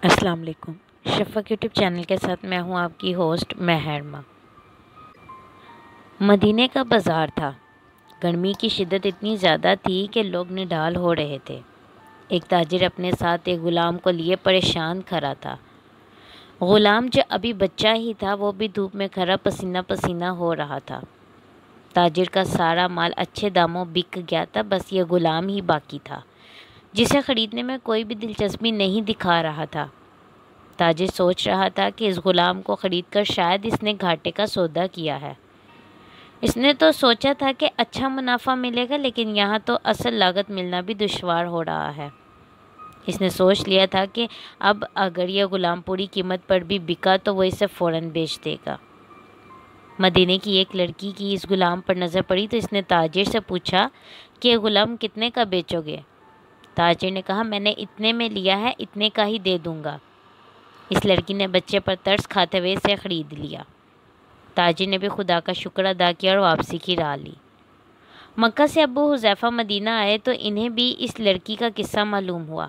السلام علیکم۔ شفق YouTube channel کے ساتھ میں ہوں آپ کی ہوسٹ محرمہ۔ مدینے کا بازار تھا۔ گرمی کی شدت اتنی زیادہ تھی کہ لوگ نڈال ہو رہے تھے۔ ایک تاجر اپنے ساتھ ایک غلام کو لیے پریشان کھڑا تھا۔ غلام جو ابھی بچہ ہی تھا وہ بھی دھوپ میں کھڑا پسینہ پسینہ ہو رہا تھا۔ تاجر کا سارا مال اچھے داموں بک گیا تھا، بس یہ غلام ہی باقی تھا جسے خریدنے میں کوئی بھی دلچسپی نہیں دکھا رہا تھا۔ تاجر سوچ رہا تھا کہ اس غلام کو خرید کر شاید اس نے گھاٹے کا سودا کیا ہے۔ اس نے تو سوچا تھا کہ اچھا منافع ملے گا، لیکن یہاں تو اصل لاگت ملنا بھی دشوار ہو رہا ہے۔ اس نے سوچ لیا تھا کہ اب اگر یہ غلام پوری قیمت پر بھی بکا تو وہ اسے فوراً بیچ دے گا۔ مدینے کی ایک لڑکی کی اس غلام پر نظر پڑی تو اس نے تاجر سے پوچھا کہ یہ غلام کتنے کا بیچو گے؟ تاجر نے کہا، میں نے اتنے میں لیا ہے، اتنے کا ہی دے دوں گا۔ اس لڑکی نے بچے پر ترس کھاتے ہوئے اسے خرید لیا۔ تاجر نے بھی خدا کا شکر ادا کیا اور واپسی کی راہ لی۔ مکہ سے ابو حذیفہ مدینہ آئے تو انہیں بھی اس لڑکی کا قصہ معلوم ہوا۔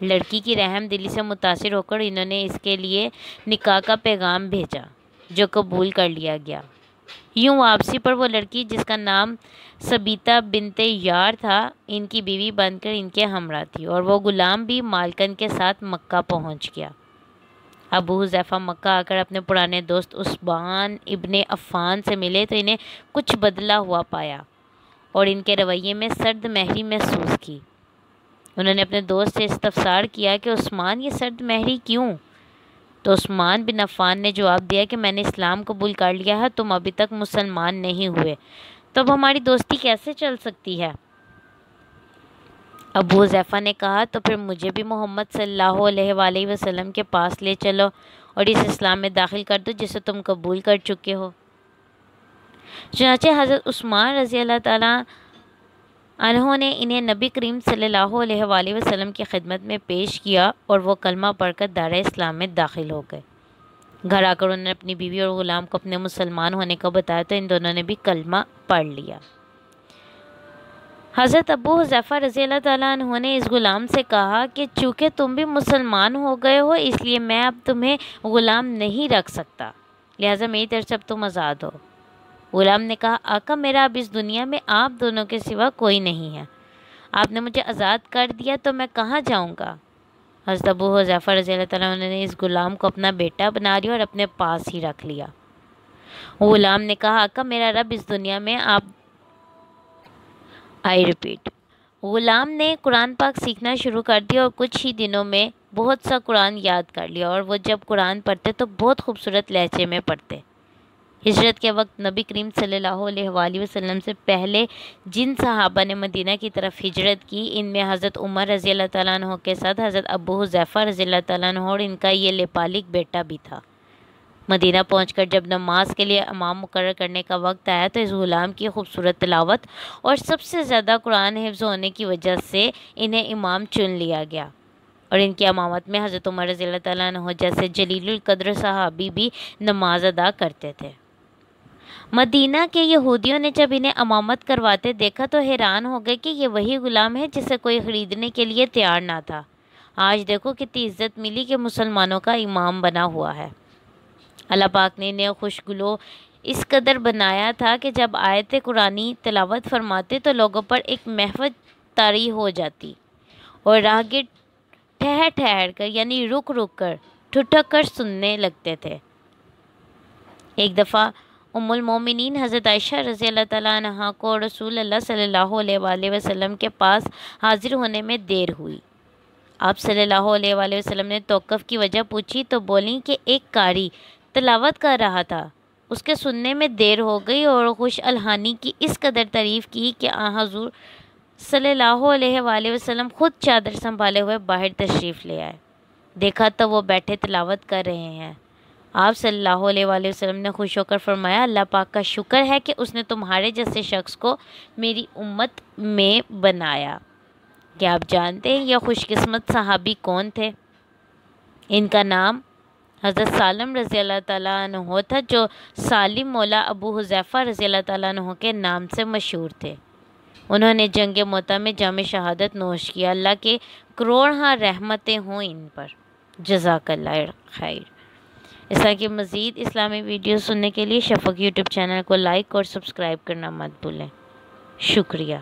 لڑکی کی رحم دلی سے متاثر ہو کر انہوں نے اس کے لیے نکاح کا پیغام بھیجا، جو قبول کر لیا گیا۔ یوں واپسی پر وہ لڑکی، جس کا نام سبیتا بنت یار تھا، ان کی بیوی بن کر ان کے ہمراہ تھی، اور وہ غلام بھی مالکن کے ساتھ مکہ پہنچ گیا۔ ابو حذیفہ مکہ آ کر اپنے پرانے دوست عثمان ابن عفان سے ملے تو انہیں کچھ بدلا ہوا پایا اور ان کے رویے میں سرد مہری محسوس کی۔ انہوں نے اپنے دوست سے استفسار کیا کہ عثمان، یہ سرد مہری کیوں؟ تو عثمان بن عفان نے جواب دیا کہ میں نے اسلام قبول کر لیا ہے، تم ابھی تک مسلمان نہیں ہوئے، تو اب ہماری دوستی کیسے چل سکتی ہے؟ ابو حذیفہ نے کہا، تو پھر مجھے بھی محمد صلی اللہ علیہ وآلہ وسلم کے پاس لے چلو اور اس اسلام میں داخل کر دو جسے تم قبول کر چکے ہو۔ چنانچہ حضرت عثمان رضی اللہ تعالیٰ عنہ نے انہیں نبی کریم صلی اللہ علیہ وآلہ وسلم کی خدمت میں پیش کیا اور وہ کلمہ پڑھ کر دار اسلام میں داخل ہو گئے۔ گھر آ کر انہوں نے اپنی بیوی اور غلام کو اپنے مسلمان ہونے کو بتایا تو ان دونوں نے بھی کلمہ پڑھ لیا۔ حضرت ابو حذیفہ رضی اللہ تعالیٰ عنہ نے اس غلام سے کہا کہ چونکہ تم بھی مسلمان ہو گئے ہو، اس لیے میں اب تمہیں غلام نہیں رکھ سکتا، لہٰذا میری طرف سے اب تم آزاد ہو۔ غلام نے کہا، آقا میرا اب اس دنیا میں آپ دونوں کے سوا کوئی نہیں ہے، آپ نے مجھے آزاد کر دیا تو میں کہاں جاؤں گا؟ حضرت ابو حذیفہ رضی اللہ تعالیٰ عنہ نے اس غلام کو اپنا بیٹا بنا لیا اور اپنے پاس ہی رکھ لیا۔ غلام نے کہا، آقا میرا رب اس دنیا میں آپ غلام نے قرآن پاک سیکھنا شروع کر دیا اور کچھ ہی دنوں میں بہت سا قرآن یاد کر لیا، اور وہ جب قرآن پڑھتے تو بہت خوبصورت لہجے میں پڑھتے۔ ہجرت کے وقت نبی کریم صلی اللہ علیہ وآلہ وسلم سے پہلے جن صحابہ نے مدینہ کی طرف ہجرت کی، ان میں حضرت عمر رضی اللہ تعالیٰ عنہ کے ساتھ حضرت ابو حذیفہ رضی اللہ تعالیٰ عنہ اور ان کا یہ لپالک بیٹا بھی تھا۔ مدینہ پہنچ کر جب نماز کے لیے امام مقرر کرنے کا وقت آیا تو اس غلام کی خوبصورت تلاوت اور سب سے زیادہ قرآن حفظ ہونے کی وجہ سے انہیں امام چن لیا گیا، اور ان کی امامت میں حضرت عمر رضی اللہ تعالیٰ عنہ جیسے جلیل القدر صحابی بھی نماز ادا کرتے تھے۔ مدینہ کے یہودیوں نے جب انہیں امامت کرواتے دیکھا تو حیران ہو گئے کہ یہ وہی غلام ہے جسے کوئی خریدنے کے لیے تیار نہ تھا۔ آج دیکھو کتنی عزت ملی کہ مسلمانوں کا امام بنا ہوا ہے۔ اللہ پاک نے انہیں خوشگلو اس قدر بنایا تھا کہ جب آیت قرآنی تلاوت فرماتے تو لوگوں پر ایک محفل طاری ہو جاتی اور راہگیر ٹھہر ٹھہر کر یعنی رک رک کر ٹھٹک کر سننے لگتے تھے۔ ایک دفعہ ام المومنین حضرت عائشہ رضی اللہ تعالیٰ عنہا کو رسول اللہ صلی اللہ علیہ وآلہ وسلم کے پاس حاضر ہونے میں دیر ہوئی۔ آپ صلی اللہ علیہ وآلہ وسلم نے توقف کی وجہ پوچھی تو بولیں کہ ایک قاری تلاوت کر رہا تھا، اس کے سننے میں دیر ہو گئی، اور خوش الحانی کی اس قدر تعریف کی کہ حضور صلی اللہ علیہ وآلہ وسلم خود چادر سنبھالے ہوئے باہر تشریف لے آئے۔ دیکھا تو وہ بیٹھے تلاوت کر رہے ہیں۔ آپ صلی اللہ علیہ وآلہ وسلم نے خوش ہو کر فرمایا، اللہ پاک کا شکر ہے کہ اس نے تمہارے جیسے شخص کو میری امت میں بنایا۔ کیا آپ جانتے ہیں یہ خوش قسمت صحابی کون تھے؟ ان کا نام حضرت سالم رضی اللہ تعالیٰ عنہ تھا، جو سالم مولا ابو حذیفہ رضی اللہ تعالیٰ عنہ کے نام سے مشہور تھے۔ انہوں نے جنگ موتا میں جام شہادت نوش کیا۔ اللہ کے کروڑ رحمتیں ہوں ان پر۔ جزاک اللہ خیر۔ اس طرح کی مزید اسلامی ویڈیو سننے کے لیے شفق یوٹیوب چینل کو لائک اور سبسکرائب کرنا مت بھولیں۔ شکریہ۔